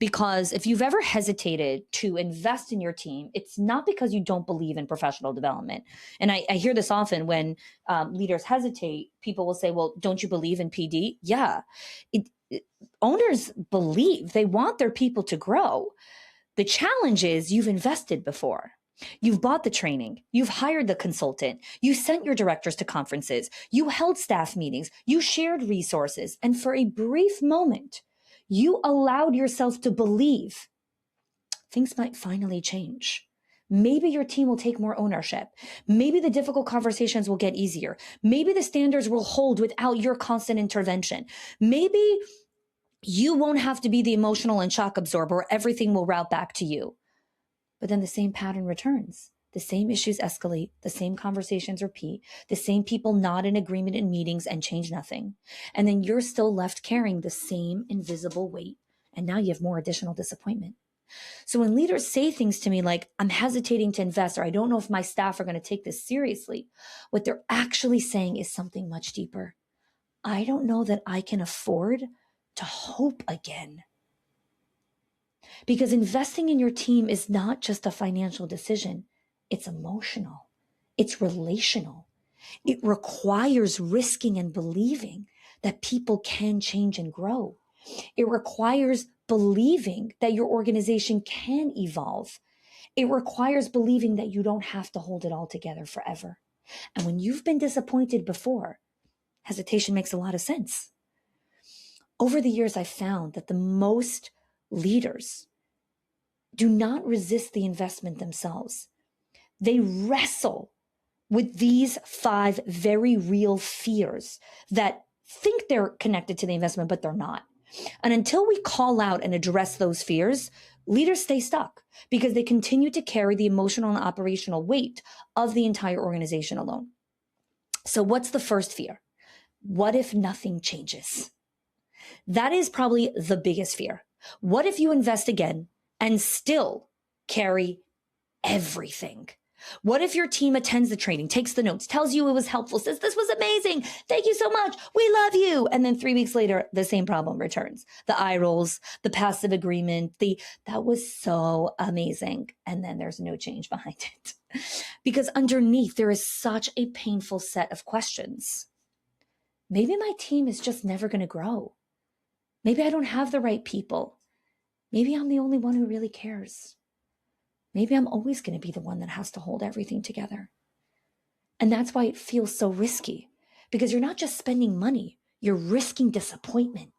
Because if you've ever hesitated to invest in your team, it's not because you don't believe in professional development. And I hear this often when leaders hesitate. People will say, well, don't you believe in PD? Yeah. Owners believe, they want their people to grow. The challenge is you've invested before. You've bought the training. You've hired the consultant. You sent your directors to conferences. You held staff meetings. You shared resources. And for a brief moment, you allowed yourself to believe things might finally change. Maybe your team will take more ownership. Maybe the difficult conversations will get easier. Maybe the standards will hold without your constant intervention. Maybe you won't have to be the emotional and shock absorber. Everything will route back to you. But then the same pattern returns. The same issues escalate. The same conversations repeat. The same people nod in agreement in meetings and change nothing. And then you're still left carrying the same invisible weight. And now you have more additional disappointment. So when leaders say things to me like, I'm hesitating to invest, or I don't know if my staff are going to take this seriously, what they're actually saying is something much deeper. I don't know that I can afford to hope again. Because investing in your team is not just a financial decision. It's emotional. It's relational. It requires risking and believing that people can change and grow. It requires believing that your organization can evolve. It requires believing that you don't have to hold it all together forever. And when you've been disappointed before, hesitation makes a lot of sense. Over the years, I've found that the most leaders do not resist the investment themselves. They wrestle with these 5 very real fears that think they're connected to the investment, but they're not. And until we call out and address those fears, leaders stay stuck because they continue to carry the emotional and operational weight of the entire organization alone. So what's the first fear? What if nothing changes? That is probably the biggest fear. What if you invest again and still carry everything? What if your team attends the training, takes the notes, tells you it was helpful, says this was amazing, thank you so much, we love you, and then 3 weeks later, the same problem returns. The eye rolls, the passive agreement, that was so amazing, and then there's no change behind it. Because underneath, there is such a painful set of questions. Maybe my team is just never going to grow. Maybe I don't have the right people. Maybe I'm the only one who really cares. Maybe I'm always going to be the one that has to hold everything together. And that's why it feels so risky, because you're not just spending money, you're risking disappointment.